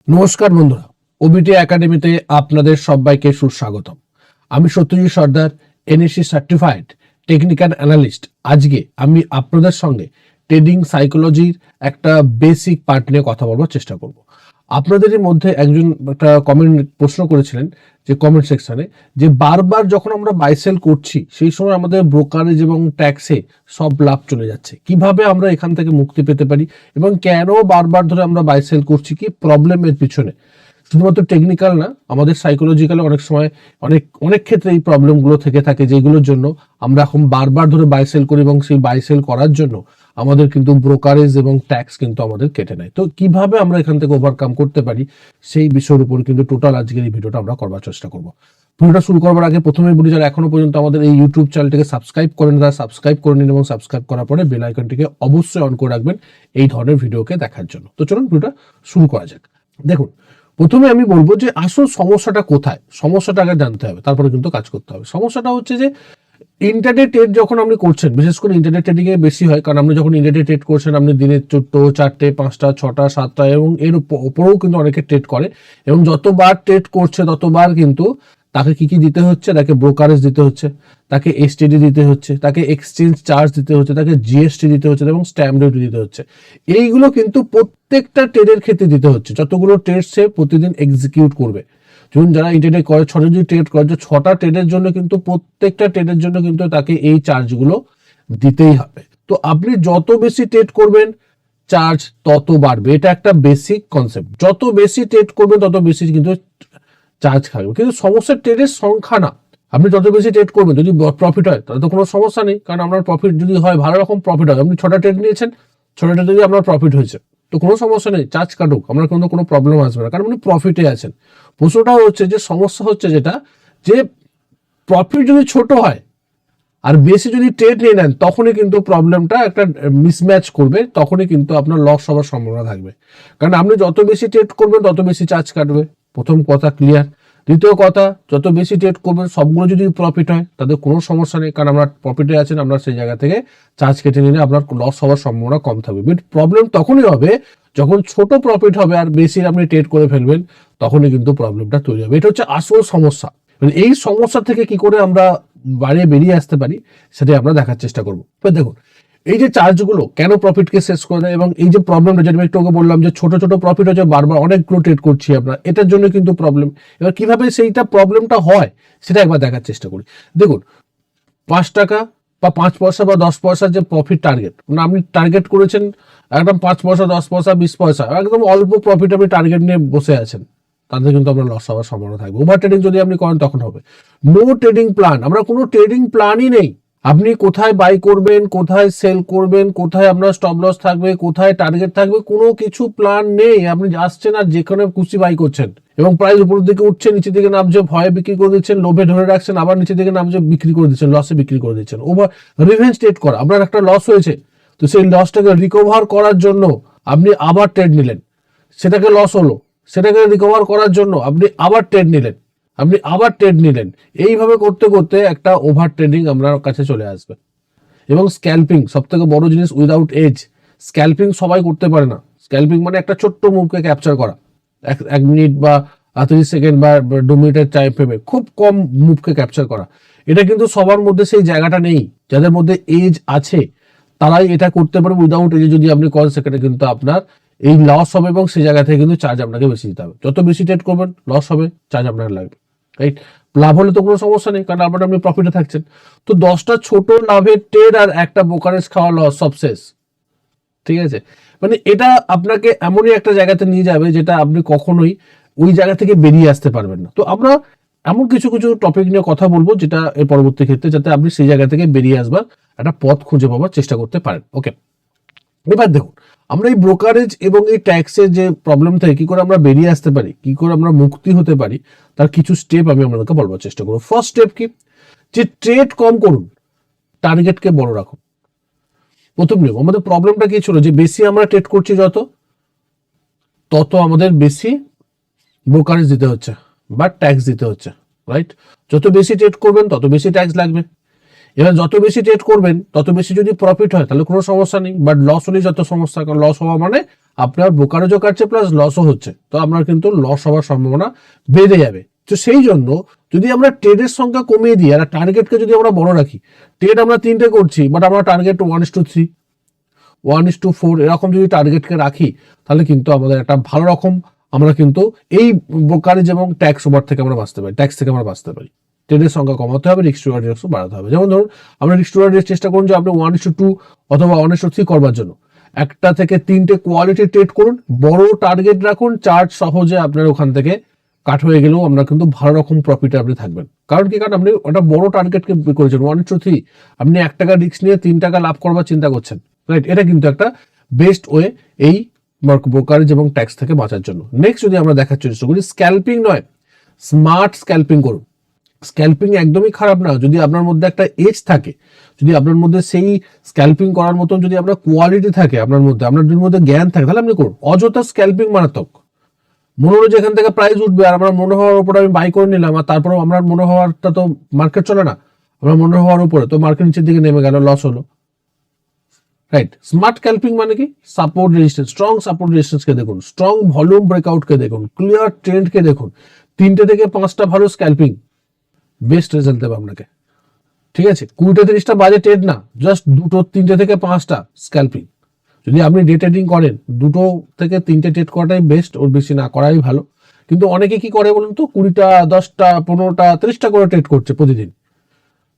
নমস্কার বন্ধুরা, ওবিটি একাডেমিতে আপনাদের সবাইকে সুস্বাগতম। আমি সত্যজিৎ সর্দার, এনএসসি সার্টিফাইড টেকনিক্যাল অ্যানালিস্ট। আজকে আমি আপনাদের সঙ্গে ট্রেডিং সাইকোলজির একটা বেসিক পার্ট নিয়ে কথা বলবার চেষ্টা করব। আপনাদেরই মধ্যে একজন একটা প্রশ্ন করেছিলেন যে কমেন্ট সেকশনে, যে বারবার যখন আমরা বাই সেল করছি সেই সময় আমাদের ব্রোকারেজ এবং ট্যাক্সে সব লাভ চলে যাচ্ছে। কিভাবে আমরা এখান থেকে মুক্তি পেতে পারি এবং কেন বারবার ধরে আমরা বাই সেল করছি, কি প্রবলেমের পিছনে? শুধুমাত্র টেকনিক্যাল না, আমাদের সাইকোলজিক্যালি অনেক সময় অনেক ক্ষেত্রে এই প্রবলেমগুলো থেকে থাকে, যেগুলোর জন্য আমরা এখন বারবার ধরে বাই সেল করি এবং সেই বাই সেল করার জন্য আমাদের কিন্তু ব্রোকারেজ এবং ট্যাক্স কিন্তু আমাদের কেটে নেয়। তো কিভাবে আমরা এখান থেকে ওভারকাম করতে পারি সেই বিষয়ের উপর কিন্তু টোটাল আজকের এই ভিডিওটা আমরা করবার চেষ্টা করব। ভিডিওটা শুরু করবার আগে প্রথমেই বলি, যারা এখনো পর্যন্ত আমাদের এই ইউটিউব চ্যানেলটিকে সাবস্ক্রাইব করেন তারা সাবস্ক্রাইব করে নিন এবং সাবস্ক্রাইব করার পরে বেল আইকনটিকে অবশ্যই অন করে রাখবেন এই ধরনের ভিডিওকে দেখার জন্য। তো চলুন ভিডিওটা শুরু করা যাক। দেখুন, প্রথমে আমি বলবো যে আসল সমস্যাটা কোথায়, সমস্যাটা আগে জানতে হবে, তারপরে কিন্তু কাজ করতে হবে। সমস্যাটা হচ্ছে যে ইন্টারনেট ট্রেড যখন আপনি করছেন, বিশেষ করে ইন্টারনেট ট্রেডিং এ বেশি হয়, কারণ আপনি যখন ইন্টারনেট ট্রেড করছেন আপনি দিনে 4টে 5টা 6টা 7টা এবং এর উপরেও কিন্তু অনেকে ট্রেড করে, এবং যতবার ট্রেড করছে ততবার কিন্তু তাকে কি দিতে হচ্ছে, তাকে ব্রোকারেজ দিতে হচ্ছে, তাকে এসটিডি দিতে হচ্ছে, তাকে এক্সচেঞ্জ চার্জ দিতে হচ্ছে, তাকে জিএসটি দিতে হচ্ছে এবং স্ট্যাম্প ডিউটি দিতে হচ্ছে। এইগুলো কিন্তু প্রত্যেকটা ট্রেডের ক্ষেত্রে দিতে হচ্ছে, যতগুলো ট্রেড সে প্রতিদিন এক্সিকিউট করবে। ধরুন যারা ইন্টারনেট করে 6টা যদি ট্রেড করে, 6টা ট্রেডের জন্য কিন্তু প্রত্যেকটা ট্রেডের জন্য কিন্তু তাকে এই চার্জগুলো দিতেই হবে। তো আপনি যত বেশি ট্রেড করবেন চার্জ তত বাড়বে, এটা একটা বেসিক কনসেপ্ট। যত বেশি ট্রেড করবেন তত বেশি কিন্তু চার্জ খাবে, কিন্তু সমস্যা ট্রেডের সংখ্যা না। আপনি যত বেশি ট্রেড করবেন, যদি প্রফিট হয় তাহলে তো কোনো সমস্যা নেই, কারণ আপনার প্রফিট যদি হয়, ভালো রকম প্রফিট হয়, আপনি 6টা ট্রেড নিয়েছেন, 6টা ট্রেড যদি আপনার প্রফিট হয়েছে তো কোনো সমস্যা নেই, চার্জ কাটুক, আপনার কোনো প্রবলেম আসবে না, কারণ আপনি প্রফিটে আছেন। প্রশ্নটা হচ্ছে যে সমস্যা হচ্ছে যেটা, যে প্রফিট যদি ছোট হয় আর বেশি যদি ট্রেড নিয়ে নেন তখনই কিন্তু প্রবলেমটা একটা মিসম্যাচ করবে, তখনই কিন্তু আপনার লস হওয়ার সম্ভাবনা থাকবে। কারণ আপনি যত বেশি ট্রেড করবেন তত বেশি চার্জ কাটবে, প্রথম কথা ক্লিয়ার। দ্বিতীয় কথা, যত বেশি ট্রেড করবেন সবগুলো যদি প্রফিট হয় তাদের কোনো সমস্যা নেই, কারণ আপনার প্রফিটে আছেন, আপনার সেই জায়গা থেকে চার্জ কেটে নিলে আপনার লস হওয়ার সম্ভাবনা কম থাকবে। বাট প্রবলেম তখনই হবে যখন ছোট প্রফিট হবে আর বেশি আপনি ট্রেড করে ফেলবেন, তখনই কিন্তু প্রবলেমটা তৈরি হবে। এটা হচ্ছে আসল সমস্যা। এই সমস্যা থেকে কি করে আমরা বেরিয়ে আসতে পারি সেটাই আমরা দেখার চেষ্টা করবো। দেখুন, এই যে চার্জগুলো কেন প্রফিটকে শেষ করে দেয়, এবং এই যে প্রবলেমটা যেটা আমি একটু বললাম যে ছোট ছোট প্রফিট হচ্ছে, বারবার অনেকগুলো ট্রেড করছি আমরা, এটার জন্য কিন্তু প্রবলেম। এবার কিভাবে সেইটা প্রবলেমটা হয় সেটা একবার দেখার চেষ্টা করি। দেখুন, 5 টাকা বা 5 পয়সা বা 10 পয়সার যে প্রফিট টার্গেট, মানে আপনি টার্গেট করেছেন একদম 5 পয়সা 10 পয়সা 20 পয়সা, একদম অল্প প্রফিট আপনি টার্গেট নিয়ে বসে আছেন, তাতে কিন্তু আপনার লস হওয়ার সম্ভাবনা থাকবে। ওভার ট্রেডিং যদি আপনি করেন তখন হবে। নো ট্রেডিং প্ল্যান, আমরা কোনো ট্রেডিং প্ল্যানই নেই। আপনি কোথায় বাই করবেন, কোথায় সেল করবেন, কোথায় আপনার স্টপ লস থাকবে, কোথায় টার্গেট থাকবে, কোনো কিছু প্ল্যান নেই। আপনি আসছেন আর যেখানে খুশি বাই করছেন, এবং প্রাইস উপরের দিকে উঠছে, নিচের দিকে নামছে, ভয়ে বিক্রি করে দিচ্ছেন, লোভে ধরে রাখছেন, আবার নিচের দিকে নামছে বিক্রি করে দিচ্ছেন, লসে বিক্রি করে দিচ্ছেন। ওভার রিভেঞ্জ ট্রেড করা, আপনার একটা লস হয়েছে তো সেই লসটাকে রিকভার করার জন্য আপনি আবার ট্রেড নিলেন, সেটাকে লস হলো, সেটাকে রিকভার করার জন্য আপনি আবার ট্রেড নিলেন, এইভাবে করতে করতে একটা ওভার ট্রেডিং আপনার কাছে চলে আসবে। এবং স্ক্যাল্পিং সব থেকে বড় জিনিস, উইদাউট এজ। স্ক্যাল্পিং সবাই করতে পারে না। স্ক্যাল্পিং মানে একটা ছোট্ট মুভকে ক্যাপচার করা, 1 মিনিট বা 30 সেকেন্ড বা 2 মিনিটের টাইম ফ্রেমে খুব কম মুভকে ক্যাপচার করা। এটা কিন্তু সবার মধ্যে সেই জায়গাটা নেই। যাদের মধ্যে এজ আছে তারাই এটা করতে পারবে। উইদাউট এজে যদি আপনি করেন সেখানে কিন্তু আপনার এই লস হবে, এবং সেই জায়গা থেকে কিন্তু চার্জ আপনাকে বেশি দিতে হবে। যত বেশি ট্রেড করবেন লস হবে, চার্জ আপনার লাগবে, রাইট? লাভ হলে তো কোনো সমস্যা নেই, কারণ আপনি প্রফিটে থাকছেন। তো 10টা ছোট লাভের ট্রেড আর একটা ব্রোকারেজ খাওয়া লস, সব শেষ। ঠিক আছে, মানে এটা আপনাকে এমনই একটা জায়গাতে নিয়ে যাবে যেটা আপনি কখনোই ওই জায়গা থেকে বেরিয়ে আসতে পারবেন না। তো আমরা এমন কিছু কিছু টপিক নিয়ে কথা বলবো যেটা এর পরবর্তী ক্ষেত্রে, যাতে আপনি সেই জায়গা থেকে বেরিয়ে আসবার একটা পথ খুঁজে পাওয়ার চেষ্টা করতে পারেন। ওকে, এবার দেখুন, আমরা এই ব্রোকারেজ এবং এই ট্যাক্সের যে প্রবলেম থেকে কি করে আমরা বেরিয়ে আসতে পারি, কি করে আমরা মুক্তি হতে পারি, তার কিছু স্টেপ আমি আপনাদেরকে বলবার চেষ্টা করবো। ফার্স্ট স্টেপ কি, যে ট্রেড কম করুন, টার্গেটকে বড় রাখুন। প্রথম নিয়ম। আমাদের প্রবলেমটা কি ছিল, যে বেশি আমরা ট্রেড করছি তত আমাদের বেশি ব্রোকারেজ দিতে হচ্ছে বা ট্যাক্স দিতে হচ্ছে, রাইট? যত বেশি ট্রেড করবেন তত বেশি ট্যাক্স লাগবে। এবার যত বেশি ট্রেড করবেন তত বেশি যদি প্রফিট হয় তাহলে কোনো সমস্যা নেই, বাট লস হলে যত সমস্যা, কারণ লস হওয়া মানে আপনার ব্রোকারেজও কাটছে প্লাস লসও হচ্ছে, তো আপনার কিন্তু লস হওয়ার সম্ভাবনা বেড়ে যাবে। তো সেই জন্য যদি আমরা ট্রেডের সংখ্যা কমিয়ে দিই আর টার্গেটকে যদি আমরা বড় রাখি, ট্রেড আমরা 3টে করছি বাট আমরা টার্গেট 1:3, 1:4 এরকম যদি টার্গেটকে রাখি তাহলে কিন্তু আমাদের একটা ভালো রকম আমরা কিন্তু এই ব্রোকারেজ এবং ট্যাক্স ওভার থেকে আমরা বাঁচতে পারি, ট্যাক্স থেকে আমরা বাঁচতে পারি। ট্রেডের সংখ্যা কমাতে হবে, রিস্ক টু রিস্ক বাড়াতে হবে। যেমন ধরুন আমরা রিস্ক টু রিস্ক চেষ্টা করুন যে আপনি 1:2 অথবা 1:3 করবার জন্য একটা থেকে 3টে কোয়ালিটি ট্রেড করুন, বড় টার্গেট রাখুন, চার্ট সহজে আপনার ওখান থেকে কাট হয়ে গেলেও আমরা কিন্তু ভালো রকম প্রফিটে আপনি থাকবেন। কারণ কি, কারণ আপনি একটা বড় টার্গেটকে করেছেন 1:3, আপনি 1 টাকা রিস্ক নিয়ে 3 টাকা লাভ করবার চিন্তা করছেন, রাইট? এটা কিন্তু একটা বেস্ট ওয়ে এই ব্রোকারেজ এবং ট্যাক্স থেকে বাঁচার জন্য। নেক্সট যদি আমরা দেখার চেষ্টা করি, স্ক্যাল্পিং নয়, স্মার্ট স্ক্যাল্পিং করুন। স্ক্যাল্পিং একদমই খারাপ না, যদি আপনার মধ্যে একটা এজ থাকে, যদি আপনার মধ্যে সেই স্ক্যাল্পিং করার মতন যদি আপনার কোয়ালিটি থাকে, আপনার মধ্যে জ্ঞান থাকে, তাহলে আপনি করুন। অযথা স্ক্যাল্পিং মারাত্মক। মনে হলো যে এখান থেকে প্রাইস উঠবে আর আমার মনে হওয়ার উপরে আমি বাই করে নিলাম, আর তারপরে আমার মনে হওয়ারটা তো মার্কেট চলে না, আমার মনে হওয়ার উপরে তো মার্কেট নিচের দিকে নেমে গেল, লস হলো, রাইট? স্মার্ট স্ক্যাল্পিং মানে কি, সাপোর্ট রেজিস্ট্যান্স, স্ট্রং সাপোর্ট রেজিস্ট্যান্সকে দেখুন, স্ট্রং ভলিউম ব্রেকআউটকে দেখুন, ক্লিয়ার ট্রেন্ডকে দেখুন, 3টে থেকে 5টা ভালো স্ক্যাল্পিং বেস্ট রেজাল্ট দেবে আপনাকে, ঠিক আছে? 20-30টা বাজে ট্রেড না, জাস্ট 3টে থেকে 5টা স্ক্যাল্পিং। যদি আপনি ডে ট্রেডিং করেন 2 থেকে 3টে ট্রেড করাটাই বেস্ট, ওর বেশি না করাই ভালো। কিন্তু অনেকে কি করে বলুন তো, 20টা, 10টা, 15টা, 30টা করে ট্রেড করছে প্রতিদিন,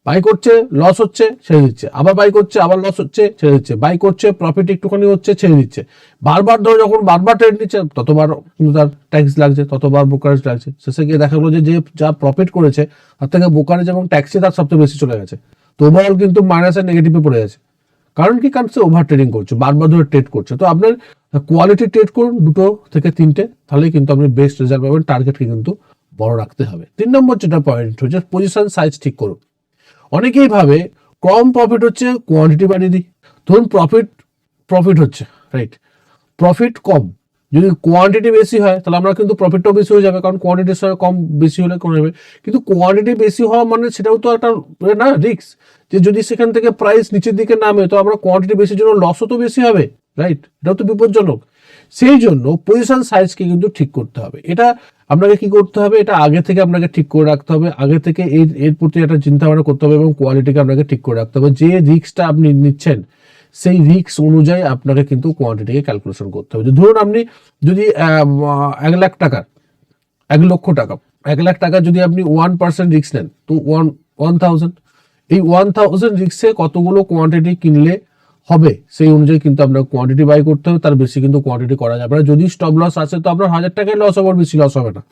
বাই করছে, লস হচ্ছে, ছেড়ে দিচ্ছে, আবার বাই করছে, আবার লস হচ্ছে, ছেড়ে দিচ্ছে, বাই করছে, প্রফিট একটুখানি হচ্ছে, ছেড়ে দিচ্ছে। বারবার ধরে যখন বারবার ট্রেড নিচ্ছে ততবার কিন্তু তার ট্যাক্স লাগছে, ততবার ব্রোকারেজ লাগছে। শেষে গিয়ে দেখা গেলো যে যা প্রফিট করেছে তার থেকে ব্রোকারেজ এবং ট্যাক্সে তার সবচেয়ে বেশি চলে গেছে। তো ওভারঅল কিন্তু মাইনাস আর নেগেটিভে পড়ে গেছে। কারণ কি, কারণ সে ওভার ট্রেডিং করছে, বারবার ধরে ট্রেড করছে। তো আপনার কোয়ালিটি ট্রেড করুন 2 থেকে 3টে, তাহলেই কিন্তু আপনি বেস্ট রেজাল্ট পাবেন। টার্গেটকে কিন্তু বড় রাখতে হবে। 3 নম্বর যেটা পয়েন্ট হচ্ছে পজিশন সাইজ ঠিক করুন। অনেকেই ভাবে কম প্রফিট হচ্ছে কোয়ান্টিটি বাড়িয়ে দিই। ধরুন প্রফিট হচ্ছে, রাইট? প্রফিট কম, যদি কোয়ান্টিটি বেশি হয় তাহলে আমরা কিন্তু প্রফিটটাও বেশি হয়ে যাবে, কারণ কোয়ান্টিটির সঙ্গে কম বেশি হলে কমে যাবে। কিন্তু কোয়ান্টিটি বেশি হওয়া মানে সেটাও তো একটা না রিস্ক, যে যদি সেখান থেকে প্রাইস নিচের দিকে নামে তো আমরা কোয়ান্টিটি বেশির জন্য লসও তো বেশি হবে, রাইট? এটাও তো বিপজ্জনক। সেই জন্য পজিশন সাইজকে কিন্তু ঠিক করতে হবে। এটা আপনাকে কি করতে হবে, এটা আগে থেকে আপনাকে ঠিক করে রাখতে হবে, আগে থেকে এর প্রতি একটা চিন্তা ভাবনা করতে হবে এবং কোয়ালিটিকে আপনাকে ঠিক করে রাখতে হবে। যে রিস্কটা আপনি নিচ্ছেন সেই রিস্ক অনুযায়ী আপনাকে কিন্তু কোয়ান্টিটিকে ক্যালকুলেশন করতে হবে। ধরুন আপনি যদি 1 লাখ টাকার 1 লক্ষ টাকা 1 লাখ টাকা যদি আপনি 1% রিস্ক নেন, তো 1000, এই 1000 রিস্কে কতগুলো কোয়ান্টিটি কিনলে হবে সেই অনুযায়ী কিন্তু আপনার কোয়ান্টিটি বাই করতে হবে। তার বেশি কিন্তু কোয়ান্টিটি করা যাবে না। যদি স্টপ লস আছে তো আপনার 1000 টাকায় লস হবে, বেশি লস হবে না।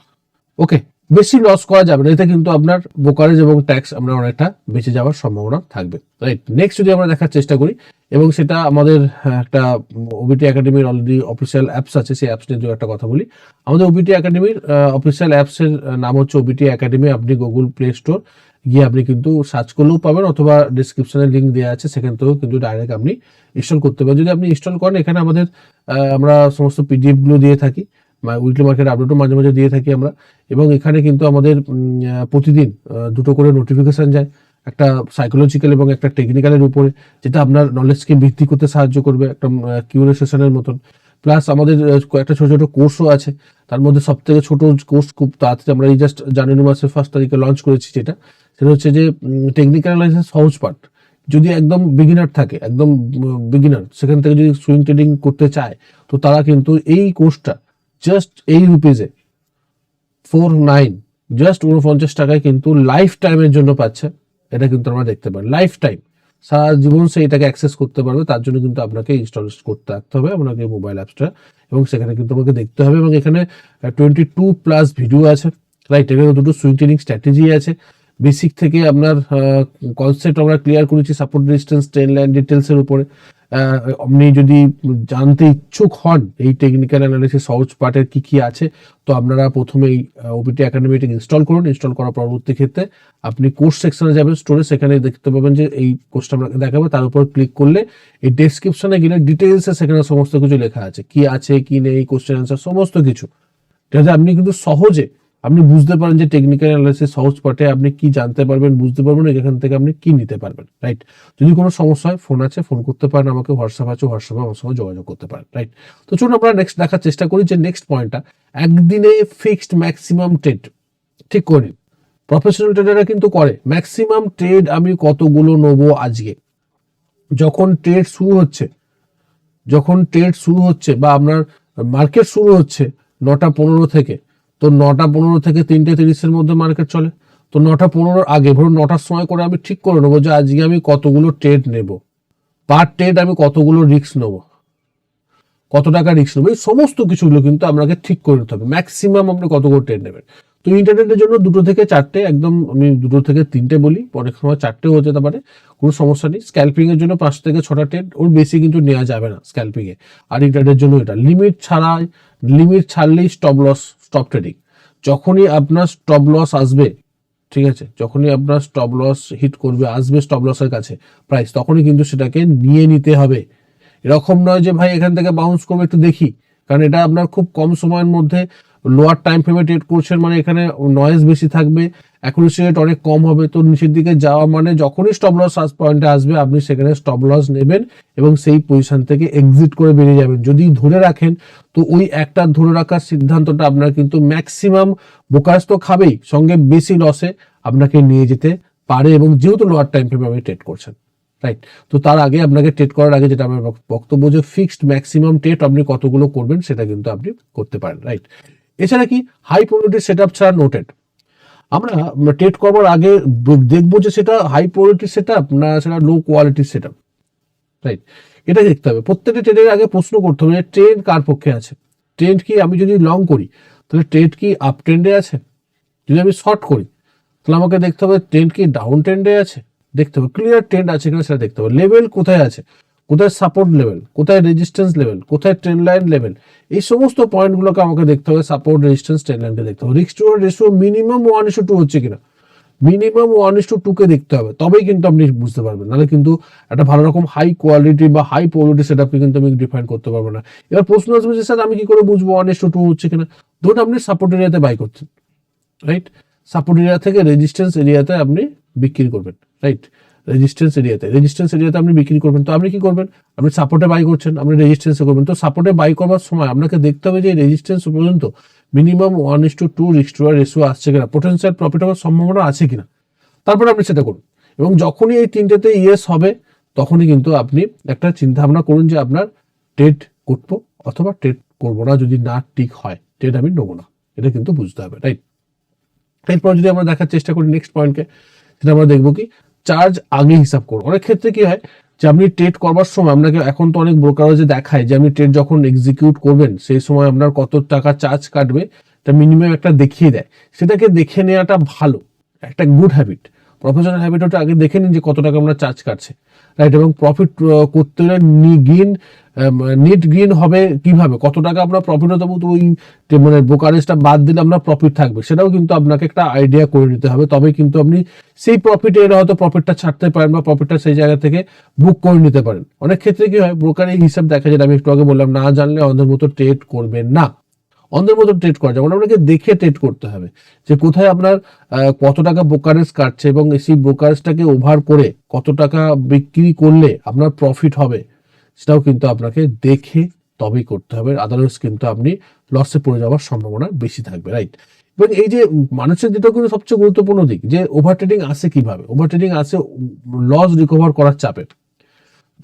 ওকে, বেশি লস করা যাবে না, এতে কিন্তু আপনার ব্রোকারেজ এবং ট্যাক্স আমরা অনেকটা বেঁচে যাওয়ার সম্ভাবনা থাকবে, রাইট? নেক্সট যদি আমরা দেখার চেষ্টা করি, এবং সেটা আমাদের একটা ওবিটি একাডেমির অলরেডি অফিসিয়াল অ্যাপস আছে, সেই অ্যাপস নিয়ে দু একটা কথা বলি। আমাদের ওবিটি একাডেমির অফিসিয়াল অ্যাপসের নাম হচ্ছে ওবিটি একাডেমি। আপনি গুগল প্লে স্টোর গিয়ে আপনি কিন্তু সার্চ করলেও পাবেন, অথবা ডিসক্রিপশনে লিঙ্ক দেওয়া আছে, সেখান থেকেও কিন্তু ডাইরেক্ট আপনি ইনস্টল করতে পারেন। যদি আপনি ইনস্টল করেন, এখানে আমাদের আমরা সমস্ত পিডিএফগুলো দিয়ে থাকি, উইকলি মার্কেট আপডেটও মাঝে মাঝে দিয়ে থাকি আমরা। এবং এখানে কিন্তু আমাদের প্রতিদিন 2টো করে নোটিফিকেশান যায়, একটা সাইকোলজিক্যাল এবং একটা টেকনিক্যালের উপরে, যেটা আপনার নলেজকে বৃদ্ধি করতে সাহায্য করবে, একটা কিউএ সেশনের মতন। প্লাস আমাদের কয়েকটা ছোটো ছোটো কোর্সও আছে, তার মধ্যে সবথেকে ছোটো কোর্স খুব তাড়াতাড়ি আমরা এই জাস্ট জানুয়ারি মাসের 1 তারিখে লঞ্চ করেছি, সেটা হচ্ছে যে টেকনিক্যাল অ্যানালাইসিস সহজ পার্ট। যদি একদম বিগিনার থাকে, একদম বিগিনার, সেখান থেকে যদি সুইং ট্রেডিং করতে চায়, তো তারা কিন্তু এই কোর্সটা জাস্ট এই রুপিজে 49, জাস্ট 49 টাকায় কিন্তু লাইফ টাইমের জন্য পাচ্ছে। এটা কিন্তু আমরা দেখতে পারি, লাইফ টাইম, সারা জীবন সে এটাকে অ্যাক্সেস করতে পারবে। তার জন্য কিন্তু আপনাকে ইনস্টল করতে রাখতে হবে আপনাকে মোবাইল অ্যাপসটা, এবং সেখানে কিন্তু আমাকে দেখতে হবে। এবং এখানে 22+ ভিডিও আছে, রাইট? এখানে 2টো সুইং ট্রেডিং স্ট্র্যাটেজি আছে। বেসিক থেকে আপনার কনসেপ্ট আমরা ক্লিয়ার করেছি, সাপোর্ট রেজিস্ট্যান্স, ট্রেন্ড লাইন ডিটেলসের উপরে। আপনি যদি জানতে ইচ্ছুক হন এই টেকনিক্যাল অ্যানালিসিস সহজ পার্টের কি কি আছে, তো আপনারা প্রথমে এই ওবিটি একাডেমিটি ইনস্টল করুন। ইনস্টল করার পরবর্তী ক্ষেত্রে আপনি কোর্স সেকশনে যাবেন, স্টোরে, সেখানে দেখতে পাবেন যে এই কোর্সটা আপনাকে দেখাবে। তার উপর ক্লিক করলে এই ডেসক্রিপশনে গেলে ডিটেলসে সেখানে সমস্ত কিছু লেখা আছে, কি আছে কি নেই, কোশ্চেন অ্যান্সার সমস্ত কিছু, যাতে আপনি কিন্তু সহজে আপনি বুঝতে পারেন যে টেকনিক্যাল অ্যানালাইসিস সহজ পাঠে আপনি কি জানতে পারবেন, বুঝতে পারবেন, এখান থেকে আপনি কি নিতে পারবেন, রাইট? যদি কোনো সমস্যা হয় ফোন আছে, ফোন করতে পারেন আমাকে, হোয়াটসঅ্যাপ আছে, হোয়াটসঅ্যাপে আমার সঙ্গে যোগাযোগ করতে পারেন, রাইট? তো চলুন আমরা নেক্সট দেখার চেষ্টা করি যে নেক্সট পয়েন্টটা, একদিনে ফিক্সড ম্যাক্সিমাম ট্রেড ঠিক করে নিন। প্রফেশনাল ট্রেডাররা কিন্তু করে ম্যাক্সিমাম ট্রেড আমি কতগুলো নেবো আজকে। যখন ট্রেড শুরু হচ্ছে বা আপনার মার্কেট শুরু হচ্ছে 9:15 থেকে, তো 9:15 থেকে 3:30-এর মধ্যে মার্কেট চলে। তো 9:15 আগে ধরুন 9টার সময় করে আমি ঠিক করে নেবো যে আজকে আমি কতগুলো ট্রেড নেব, পার ট্রেড আমি কতগুলো রিস্ক নেবো, কত টাকা রিস্ক নেবো, এই সমস্ত কিছুগুলো কিন্তু আপনাকে ঠিক করে নিতে হবে। ম্যাক্সিমাম আপনি কতগুলো ট্রেড নেবেন। তো ইন্টারনেটের জন্য 2 থেকে 4টে, একদম আমি 2 থেকে 3টে বলি, অনেক সময় 4টে হয়ে যেতে পারে, কোনো সমস্যা নেই। স্ক্যাল্পিং এর জন্য 5 থেকে 6টা ট্রেড, ওর বেশি কিন্তু নেওয়া যাবে না স্ক্যাল্পিং এ। আর ইন্টারনেটের জন্য এটা লিমিট ছাড়লেই স্টপ ট্রেডিং। যখনই আপনার স্টপ লস আসবে, ঠিক আছে, যখনই আপনার স্টপ লস হিট করবে, আসবে স্টপ লসের কাছে প্রাইস, তখনই কিন্তু সেটাকে নিয়ে নিতে হবে। এরকম নয় যে ভাই এখান থেকে বাউন্স করবে একটু দেখি, কারণ এটা আপনার খুব কম সময়ের মধ্যে লোয়ার টাইম ফ্রেমে ট্রেড করছেন, মানে এখানে নয়েজ বেশি থাকবে, অ্যাকুরেসি রেট অনেক কম হবে। তো নিচের দিকে যাওয়া মানে যখনই স্টপ লস পয়েন্টে আসবে আপনি সেখানে স্টপ লস নেবেন এবং সেই পজিশন থেকে এক্সিট করে বেরিয়ে যাবেন। যদি ধরে রাখেন তো ওই একটা ধরে রাখার সিদ্ধান্তটা আপনার কিন্তু ম্যাক্সিমাম ব্রোকারেজ তো খাবেই, সঙ্গে বেশি লসে আপনাকে নিয়ে যেতে পারে, এবং যেহেতু লোয়ার টাইম ফ্রেমে আপনি ট্রেড করছেন, রাইট? তো তার আগে আপনাকে ট্রেড করার আগে যেটা আমার বক্তব্য, যে ফিক্সড ম্যাক্সিমাম ট্রেড আপনি কতগুলো করবেন সেটা কিন্তু আপনি করতে পারেন, রাইট? এছাড়া কি হাই প্রোবাবিলিটি সেটআপ ছাড়া নো ট্রেড। আমরা ট্রেড করবার আগে দেখবো যে সেটা হাই প্রোবাবিলিটি সেটআপ না সেটা লো কোয়ালিটি সেটআপ, রাইট? এটা দেখতে হবে। প্রত্যেকটা ট্রেডের আগে প্রশ্ন করতে হবে যে ট্রেন্ড কার পক্ষে আছে। ট্রেন্ড কি, আমি যদি লং করি তাহলে ট্রেড কি আপ ট্রেন্ডে আছে? যদি আমি শর্ট করি তাহলে আমাকে দেখতে হবে ট্রেন্ড কি ডাউন ট্রেন্ডে আছে, দেখতে হবে ক্লিয়ার ট্রেন্ড আছে কিনা সেটা দেখতে হবে। লেভেল কোথায় আছে, কোথায় সাপোর্ট লেভেল, কোথায় রেজিস্ট্যান্স লেভেল, কোথায় ট্রেন্ড লাইন লেভেল, এই সমস্ত পয়েন্টগুলোকে আমাকে দেখতে হবে। সাপোর্ট, রেজিস্ট্যান্স, ট্রেন্ড লাইনকে দেখতে হবে। রিস্ক টু রেশিও মিনিমাম 1:2 হচ্ছে কিনা, মিনিমাম 1:2 কে দেখতে হবে, তবেই কিন্তু আপনি বুঝতে পারবেন। নাহলে কিন্তু একটা ভালো রকম হাই কোয়ালিটি বা হাই প্রোবাবিলিটি সেটআপকে কিন্তু আমি ডিফাইন করতে পারবো না। এবার প্রশ্ন আসবে যে স্যার আমি কি করে বুঝবো 1:2 হচ্ছে কিনা? ধরুন আপনি সাপোর্ট এরিয়াতে বাই করছেন, রাইট? সাপোর্ট এরিয়া থেকে রেজিস্ট্যান্স এরিয়াতে আপনি বিক্রি করবেন, রাইট? রেজিস্ট্যান্স এরিয়াতে আপনি বিক্রি করবেন। তো আপনি কি করবেন? আপনি সাপোর্টে বাই করছেন, আপনি রেজিস্ট্যান্সে করবেন। তো সাপোর্টে বাই করবার সময় আপনাকে দেখতে হবে যে রেজিস্ট্যান্স পর্যন্ত মিনিমাম 1:2 রিস্ক টু রেশিও আসছে কিনা, পোটেনশিয়াল প্রফিট হওয়ার সম্ভাবনা আছে কিনা, তারপরে আপনি সেটা করুন। এবং যখনই এই তিনটেতে ইয়েস হবে তখনই কিন্তু আপনি একটা চিন্তা ভাবনা করুন যে আপনার ট্রেড করবো অথবা ট্রেড করবো না। যদি না ঠিক হয় ট্রেড আমি নেবো না, এটা কিন্তু বুঝতে হবে, রাইট? এরপর যদি আমরা দেখার চেষ্টা করি নেক্সট পয়েন্টকে, সেটা আমরা দেখবো কি চার্জ আগে হিসাব করবো। অনেক ক্ষেত্রে কি হয় যে আপনি ট্রেড করবার সময় আপনাকে, এখন তো অনেক ব্রোকারেজে দেখায় যে আপনি ট্রেড যখন এক্সিকিউট করবেন সেই সময় আপনার কত টাকা চার্জ কাটবে, এটা মিনিমাম একটা দেখিয়ে দেয়। সেটাকে দেখে নেওয়াটা ভালো, একটা গুড হ্যাবিট। প্রফেশনাল হ্যাবিট ওটা আগে দেখে নিন যে কত টাকা আমরা চার্জ কাটছে, রাইট? এবং প্রফিট করতে হলে নেট গেইন হবে কিভাবে, কত টাকা আমরা প্রফিট হতে পারবো, তো ওই মানে ব্রোকারেজটা বাদ দিলে আমরা প্রফিট থাকবে, সেটাও কিন্তু আপনাকে একটা আইডিয়া করে নিতে হবে। তবে কিন্তু আপনি সেই প্রফিটের হয়তো প্রফিটটা ছাড়তে পারেন বা প্রফিটটা সেই জায়গা থেকে বুক করে নিতে পারেন। অনেক ক্ষেত্রে কি হয়, ব্রোকারের হিসাব দেখা যায়, আমি একটু আগে বললাম, না জানলে অন্ধের মতো ট্রেড করবেন না। অন্ধের মতো ট্রেড করা যাবে না, আপনাকে দেখে ট্রেড করতে হবে যে কোথায় আপনার কত টাকা ব্রোকারেজ কাটছে এবং সেই ব্রোকারেজটাকে ওভার করে কত টাকা বিক্রি করলে আপনার প্রফিট হবে, সেটাও কিন্তু আপনাকে দেখে তবেই করতে হবে। আদারওয়াইজ কিন্তু আপনি লসে পড়ে যাওয়ার সম্ভাবনা বেশি থাকবে, রাইট? এবং এই যে মানুষের যেটা কিন্তু সবচেয়ে গুরুত্বপূর্ণ দিক, যে ওভার ট্রেডিং আসে কিভাবে? ওভার ট্রেডিং আসে লস রিকভার করার চাপে।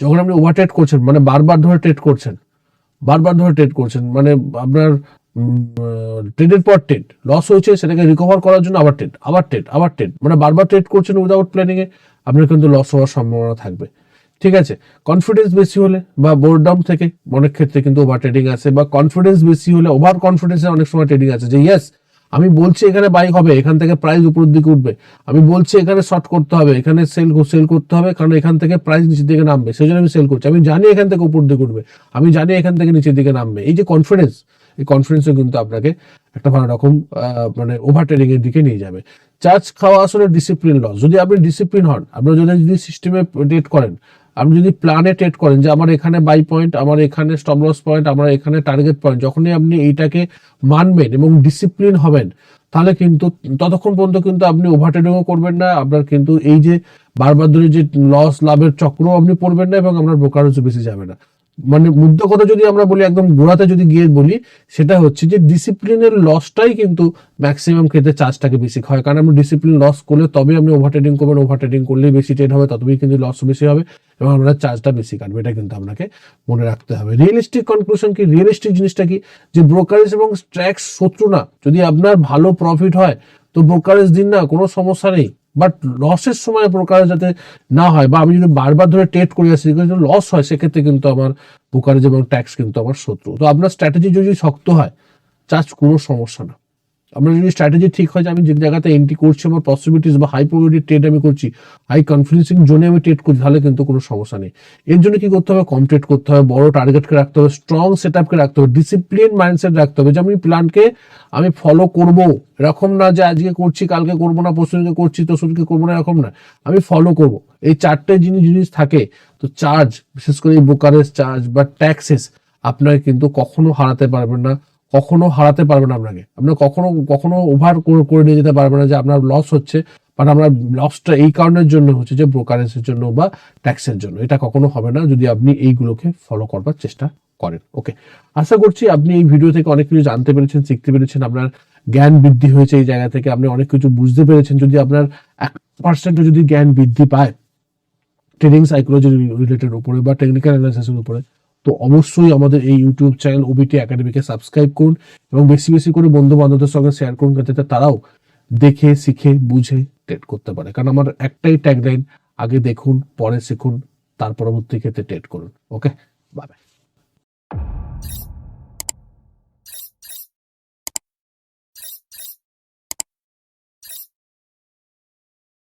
যখন আপনি ওভার ট্রেড করছেন মানে বারবার ধরে ট্রেড করছেন, মানে আপনার ট্রেডের পর ট্রেড লস হয়েছে, সেটাকে রিকভার করার জন্য আবার ট্রেড, মানে বারবার ট্রেড করছেন উইদাউট প্ল্যানিং এ, আপনার কিন্তু লস হওয়ার সম্ভাবনা থাকবে, ঠিক আছে? কনফিডেন্স বেশি হলে বা বোরডাউন থেকে অনেক ক্ষেত্রে কিন্তু ওভার ট্রেডিং আছে, বা কনফিডেন্স বেশি হলে ওভার কনফিডেন্সে অনেক সময় ট্রেডিং আছে, যে ইয়েস আমি বলছি এখানে বাই হবে, এখান থেকে প্রাইস উপরের দিকে উঠবে, আমি বলছি এখানে শর্ট করতে হবে, এখানে সেল করতে হবে, কারণ এখান থেকে প্রাইস নিচের দিকে নামবে, সেই জন্য আমি সেল করছি, আমি জানি এখান থেকে উপর দিকে উঠবে, আমি জানি এখান থেকে নিচের দিকে নামবে। এই যে কনফিডেন্স, এই কনফিডেন্সও কিন্তু আপনাকে একটা ভালো রকম মানে ওভার ট্রেডিং এর দিকে নিয়ে যাবে। চার্জ খাওয়া আসলে ডিসিপ্লিন লস। যদি আপনি ডিসিপ্লিন হন, আপনারা যদি সিস্টেমে ট্রেড করেন, আপনি যদি প্ল্যানে ট্রেড করেন যে আমার এখানে বাই পয়েন্ট, আমার এখানে স্টপ লস পয়েন্ট, আমার এখানে টার্গেট পয়েন্ট, যখনই আপনি এইটাকে মানবেন এবং ডিসিপ্লিন হবেন, তাহলে কিন্তু ততক্ষণ পর্যন্ত কিন্তু আপনি ওভার ট্রেডিংও করবেন না, আপনার কিন্তু এই যে বারবার ধরে যে লস লাভের চক্র আপনি পড়বেন না, এবং আপনার ব্রোকারেজও বেশি যাবে না। মানে মুদ্রা কথা যদি আমরা বলি, একদম গোড়াতে যদি গিয়ে বলি, সেটা হচ্ছে যে ডিসিপ্লিনের লসটাই কিন্তু ম্যাক্সিমাম ক্ষেত্রে চার্জটাকে বেশি হয়। কারণ আপনি ডিসিপ্লিন লস করলে তবে আপনি ওভার ট্রেডিং করবেন, ওভার ট্রেডিং করলেই বেশি ট্রেড হবে, ততই কিন্তু লস বেশি হবে এবং আপনার চার্জটা বেশি কাটবে। এটা কিন্তু আপনাকে মনে রাখতে হবে। রিয়েলিস্টিক কনক্লুশন কি, রিয়েলিস্টিক জিনিসটা কি, যে ব্রোকারেজ এবং ট্যাক্স শত্রু না। যদি আপনার ভালো প্রফিট হয় তো ব্রোকারেজ দিন না, কোনো সমস্যা নেই, বাট লসের সময় ব্রোকারেজ যাতে না হয়, বা আমি যদি বারবার ধরে ট্রেড করে আসি যদি লস হয়, সেক্ষেত্রে কিন্তু আমার ব্রোকারেজ এবং ট্যাক্স কিন্তু আমার শত্রু। তো আপনার স্ট্র্যাটেজি যদি শক্ত হয়, চার্জ কোনো সমস্যা না। আপনার যদি স্ট্র্যাটেজি ঠিক হয় যে আমি যে জায়গাতে এন্ট্রি করছি, আমার পসিবিলিটিস বা হাই প্রবাবিলিটি ট্রেড আমি করছি, হাই কনফিডেন্সিং জোনে আমি ট্রেড করছি, তাহলে কিন্তু কোনো সমস্যা নেই। এর জন্য কি করতে হবে, কম ট্রেড করতে হবে, বড় টার্গেটকে রাখতে হবে, স্ট্রং সেট আপকে রাখতে হবে, ডিসিপ্লিন মাইন্ডসেট রাখতে হবে, যে আমি প্ল্যানকে আমি ফলো করব, এরকম না যে আজকে করছি কালকে করবো না, পরশুদিনকে করছি তো সুদিনকে করবো না, এরকম না, আমি ফলো করব। এই চারটে জিনিস থাকে তো চার্জ, বিশেষ করে এই ব্রোকারেজ চার্জ বা ট্যাক্সেস আপনাকে কিন্তু কখনো হারাতে পারবেন না, কখনো হারাতে পারবেন আপনাকে। আপনার কখনো কখনো ওভার করে নিয়ে যেতে পারবে না যে আপনার লস হচ্ছে, বাট আপনার লসটা এই কারণের জন্য হচ্ছে যে ব্রোকারেজের জন্য বা ট্যাক্সের জন্য। এটা কখনো হবে না যদি আপনি এইগুলোকে ফলো করবার চেষ্টা করেন। ওকে, আশা করছি আপনি এই ভিডিও থেকে অনেক কিছু জানতে পেরেছেন, শিখতে পেরেছেন, আপনার জ্ঞান বৃদ্ধি হয়েছে এই জায়গা থেকে, আপনি অনেক কিছু বুঝতে পেরেছেন। যদি আপনার 1% যদি জ্ঞান বৃদ্ধি পায় ট্রেডিং সাইকোলজি রিলেটেড উপরে বা টেকনিক্যাল অ্যানালাইসিসের উপরে, তো অবশ্যই আমাদের এই ইউটিউব চ্যানেল ওবিটি একাডেমিকে সাবস্ক্রাইব করুন এবং বেশি বেশি করে বন্ধু বান্ধবদের সঙ্গে শেয়ার করুন, যাতে তারাও দেখে শিখে বুঝে ট্রেড করতে পারে। কারণ আমার একটাই ট্যাগলাইন, আগে দেখুন পরে শিখুন, তার পরবর্তী ক্ষেত্রে ট্রেড করুন। ওকে, বাই বাই।